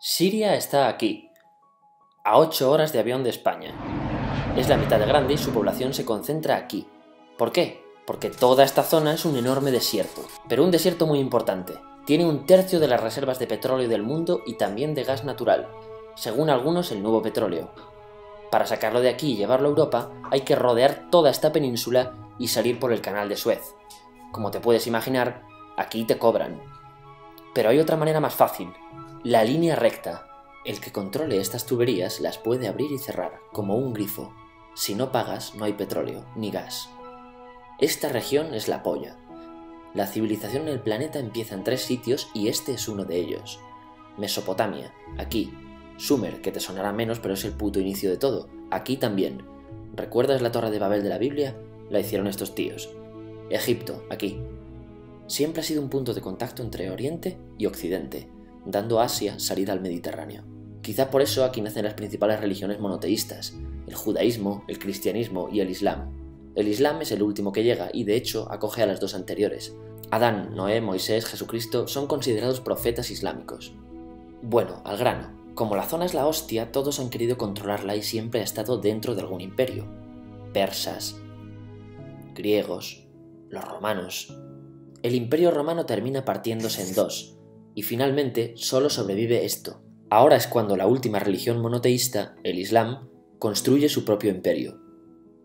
Siria está aquí, a 8 horas de avión de España. Es la mitad de grande y su población se concentra aquí. ¿Por qué? Porque toda esta zona es un enorme desierto, pero un desierto muy importante. Tiene 1/3 de las reservas de petróleo del mundo y también de gas natural, según algunos el nuevo petróleo. Para sacarlo de aquí y llevarlo a Europa, hay que rodear toda esta península y salir por el canal de Suez. Como te puedes imaginar, aquí te cobran. Pero hay otra manera más fácil, la línea recta. El que controle estas tuberías las puede abrir y cerrar, como un grifo. Si no pagas, no hay petróleo, ni gas. Esta región es la polla. La civilización en el planeta empieza en 3 sitios y este es uno de ellos. Mesopotamia, aquí. Sumer, que te sonará menos pero es el puto inicio de todo, aquí también. ¿Recuerdas la Torre de Babel de la Biblia? La hicieron estos tíos. Egipto, aquí. Siempre ha sido un punto de contacto entre Oriente y Occidente, dando a Asia salida al Mediterráneo. Quizá por eso aquí nacen las principales religiones monoteístas, el judaísmo, el cristianismo y el islam. El islam es el último que llega y de hecho acoge a las 2 anteriores. Adán, Noé, Moisés, Jesucristo son considerados profetas islámicos. Bueno, al grano. Como la zona es la hostia, todos han querido controlarla y siempre ha estado dentro de algún imperio. Persas, griegos, los romanos. El imperio romano termina partiéndose en 2, y finalmente solo sobrevive esto. Ahora es cuando la última religión monoteísta, el Islam, construye su propio imperio.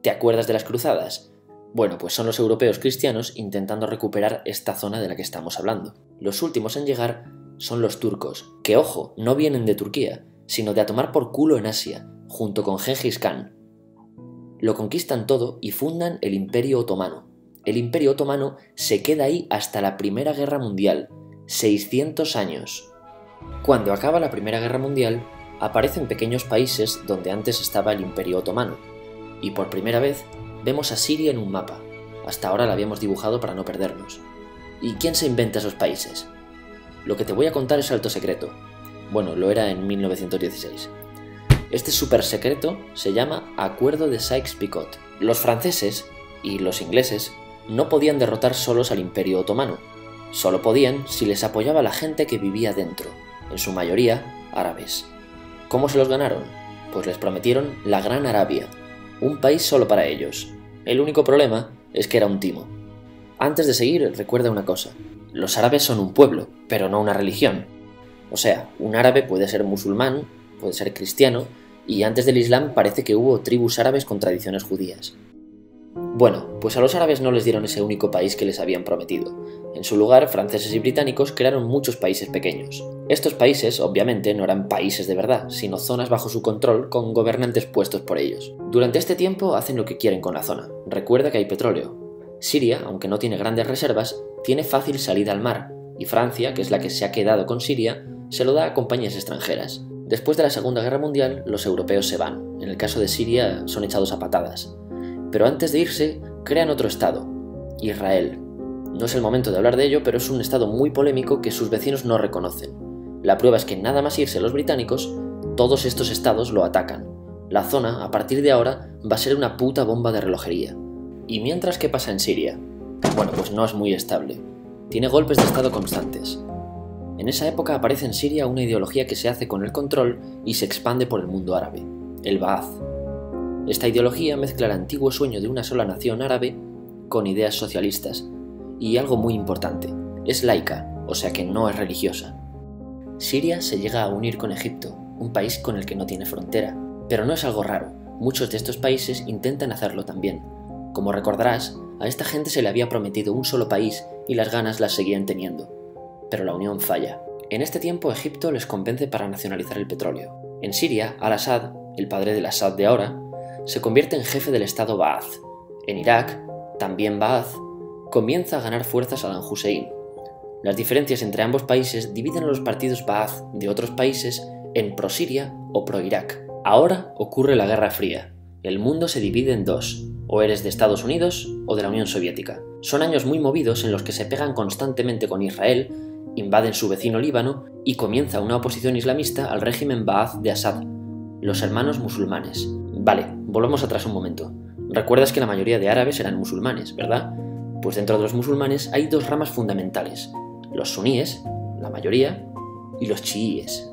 ¿Te acuerdas de las cruzadas? Bueno, pues son los europeos cristianos intentando recuperar esta zona de la que estamos hablando. Los últimos en llegar son los turcos, que ojo, no vienen de Turquía, sino de a tomar por culo en Asia, junto con Gengis Khan. Lo conquistan todo y fundan el Imperio Otomano. El Imperio Otomano se queda ahí hasta la Primera Guerra Mundial, 600 años. Cuando acaba la Primera Guerra Mundial, aparecen pequeños países donde antes estaba el Imperio Otomano, y por primera vez vemos a Siria en un mapa. Hasta ahora la habíamos dibujado para no perdernos. ¿Y quién se inventa esos países? Lo que te voy a contar es alto secreto. Bueno, lo era en 1916. Este súper secreto se llama Acuerdo de Sykes-Picot. Los franceses y los ingleses no podían derrotar solos al Imperio Otomano. Solo podían si les apoyaba la gente que vivía dentro, en su mayoría árabes. ¿Cómo se los ganaron? Pues les prometieron la Gran Arabia, un país solo para ellos. El único problema es que era un timo. Antes de seguir, recuerda una cosa. Los árabes son un pueblo, pero no una religión. O sea, un árabe puede ser musulmán, puede ser cristiano, y antes del Islam parece que hubo tribus árabes con tradiciones judías. Bueno, pues a los árabes no les dieron ese único país que les habían prometido. En su lugar, franceses y británicos crearon muchos países pequeños. Estos países, obviamente, no eran países de verdad, sino zonas bajo su control con gobernantes puestos por ellos. Durante este tiempo hacen lo que quieren con la zona. Recuerda que hay petróleo. Siria, aunque no tiene grandes reservas, tiene fácil salida al mar, y Francia, que es la que se ha quedado con Siria, se lo da a compañías extranjeras. Después de la Segunda Guerra Mundial, los europeos se van. En el caso de Siria, son echados a patadas. Pero antes de irse, crean otro estado, Israel. No es el momento de hablar de ello, pero es un estado muy polémico que sus vecinos no reconocen. La prueba es que nada más irse los británicos, todos estos estados lo atacan. La zona, a partir de ahora, va a ser una puta bomba de relojería. ¿Y mientras qué pasa en Siria? Bueno, pues no es muy estable. Tiene golpes de estado constantes. En esa época aparece en Siria una ideología que se hace con el control y se expande por el mundo árabe, el Ba'ath. Esta ideología mezcla el antiguo sueño de una sola nación árabe con ideas socialistas. Y algo muy importante, es laica, o sea que no es religiosa. Siria se llega a unir con Egipto, un país con el que no tiene frontera. Pero no es algo raro, muchos de estos países intentan hacerlo también. Como recordarás, a esta gente se le había prometido un solo país y las ganas las seguían teniendo. Pero la unión falla. En este tiempo Egipto les convence para nacionalizar el petróleo. En Siria, Al-Assad, el padre del Assad de ahora, se convierte en jefe del estado Ba'ath. En Irak, también Ba'ath, comienza a ganar fuerzas Saddam Hussein. Las diferencias entre ambos países dividen a los partidos Ba'ath de otros países en pro-Siria o pro-Irak. Ahora ocurre la Guerra Fría. El mundo se divide en 2, o eres de Estados Unidos o de la Unión Soviética. Son años muy movidos en los que se pegan constantemente con Israel, invaden su vecino Líbano y comienza una oposición islamista al régimen Ba'ath de Assad, los hermanos musulmanes. Vale, volvamos atrás un momento. Recuerdas que la mayoría de árabes eran musulmanes, ¿verdad? Pues dentro de los musulmanes hay 2 ramas fundamentales, los suníes, la mayoría, y los chiíes.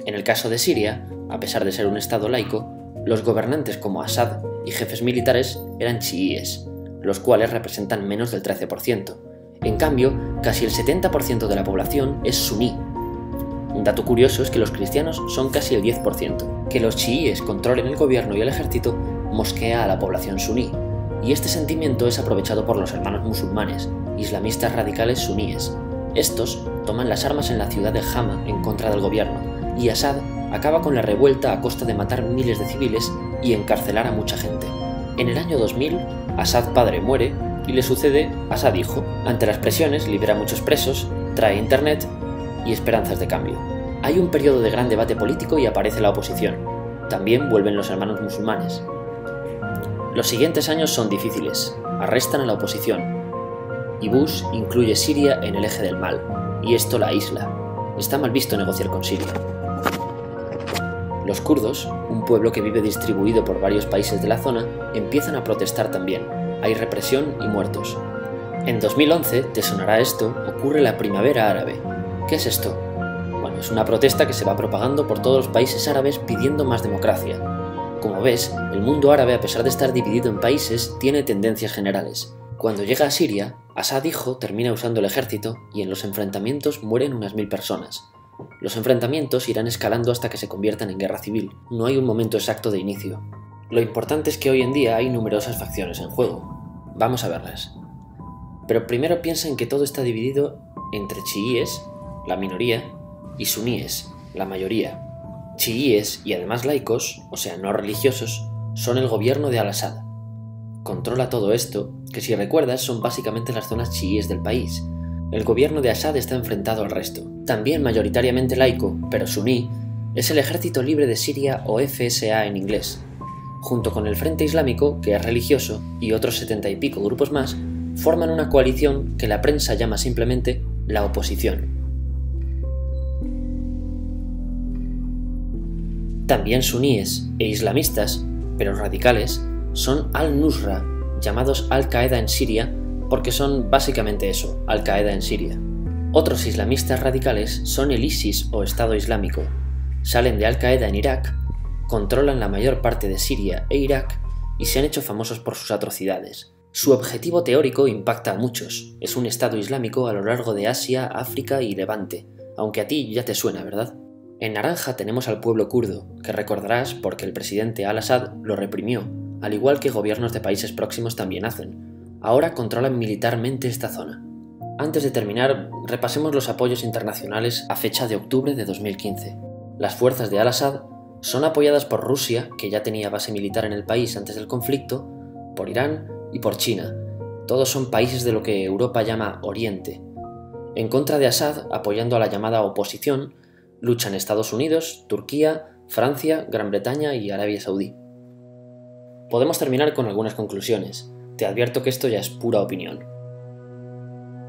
En el caso de Siria, a pesar de ser un estado laico, los gobernantes como Assad y jefes militares eran chiíes, los cuales representan menos del 13%. En cambio, casi el 70% de la población es suní. Un dato curioso es que los cristianos son casi el 10%. Que los chiíes controlen el gobierno y el ejército mosquea a la población suní, y este sentimiento es aprovechado por los hermanos musulmanes, islamistas radicales suníes. Estos toman las armas en la ciudad de Hama en contra del gobierno, y Assad acaba con la revuelta a costa de matar miles de civiles y encarcelar a mucha gente. En el año 2000, Assad padre muere y le sucede Assad hijo. Ante las presiones libera a muchos presos, trae internet y esperanzas de cambio. Hay un periodo de gran debate político y aparece la oposición. También vuelven los hermanos musulmanes. Los siguientes años son difíciles. Arrestan a la oposición. Y Bush incluye Siria en el eje del mal, y esto la aísla. Está mal visto negociar con Siria. Los kurdos, un pueblo que vive distribuido por varios países de la zona, empiezan a protestar también. Hay represión y muertos. En 2011, te sonará esto, ocurre la Primavera Árabe. ¿Qué es esto? Bueno, es una protesta que se va propagando por todos los países árabes pidiendo más democracia. Como ves, el mundo árabe, a pesar de estar dividido en países, tiene tendencias generales. Cuando llega a Siria, Assad hijo termina usando el ejército y en los enfrentamientos mueren unas 1000 personas. Los enfrentamientos irán escalando hasta que se conviertan en guerra civil. No hay un momento exacto de inicio. Lo importante es que hoy en día hay numerosas facciones en juego. Vamos a verlas. Pero primero piensa en que todo está dividido entre chiíes, la minoría, y suníes, la mayoría. Chiíes y además laicos, o sea no religiosos, son el gobierno de Al-Assad. Controla todo esto, que si recuerdas son básicamente las zonas chiíes del país. El gobierno de Assad está enfrentado al resto. También mayoritariamente laico, pero suní, es el Ejército Libre de Siria o FSA en inglés. Junto con el Frente Islámico, que es religioso, y otros 70 y pico grupos más, forman una coalición que la prensa llama simplemente la oposición. También suníes e islamistas, pero radicales, son Al-Nusra, llamados Al-Qaeda en Siria, porque son básicamente eso, Al-Qaeda en Siria. Otros islamistas radicales son el ISIS o Estado Islámico. Salen de Al-Qaeda en Irak, controlan la mayor parte de Siria e Irak y se han hecho famosos por sus atrocidades. Su objetivo teórico impacta a muchos. Es un Estado Islámico a lo largo de Asia, África y Levante, aunque a ti ya te suena, ¿verdad? En naranja tenemos al pueblo kurdo, que recordarás porque el presidente Al-Assad lo reprimió, al igual que gobiernos de países próximos también hacen. Ahora controlan militarmente esta zona. Antes de terminar, repasemos los apoyos internacionales a fecha de octubre de 2015. Las fuerzas de Al-Assad son apoyadas por Rusia, que ya tenía base militar en el país antes del conflicto, por Irán y por China. Todos son países de lo que Europa llama Oriente. En contra de Assad, apoyando a la llamada oposición, luchan Estados Unidos, Turquía, Francia, Gran Bretaña y Arabia Saudí. Podemos terminar con algunas conclusiones. Te advierto que esto ya es pura opinión.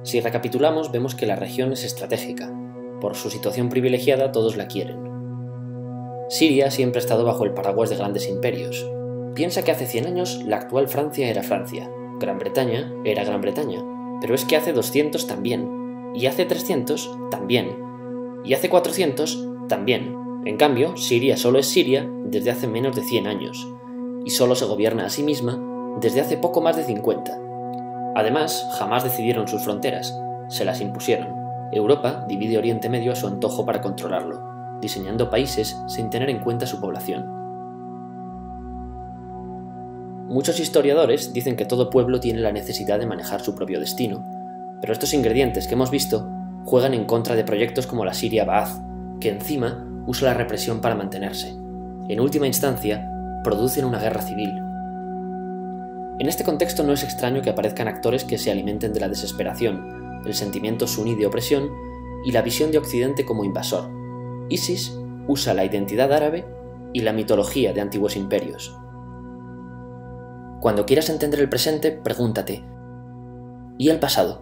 Si recapitulamos, vemos que la región es estratégica. Por su situación privilegiada, todos la quieren. Siria siempre ha estado bajo el paraguas de grandes imperios. Piensa que hace 100 años la actual Francia era Francia, Gran Bretaña era Gran Bretaña, pero es que hace 200 también, y hace 300 también, y hace 400 también. En cambio, Siria solo es Siria desde hace menos de 100 años, y solo se gobierna a sí misma desde hace poco más de 50. Además, jamás decidieron sus fronteras, se las impusieron. Europa divide Oriente Medio a su antojo para controlarlo, diseñando países sin tener en cuenta su población. Muchos historiadores dicen que todo pueblo tiene la necesidad de manejar su propio destino, pero estos ingredientes que hemos visto juegan en contra de proyectos como la Siria Ba'ath, que encima usa la represión para mantenerse. En última instancia, producen una guerra civil. En este contexto no es extraño que aparezcan actores que se alimenten de la desesperación, el sentimiento suní de opresión y la visión de Occidente como invasor. ISIS usa la identidad árabe y la mitología de antiguos imperios. Cuando quieras entender el presente, pregúntate: ¿y el pasado?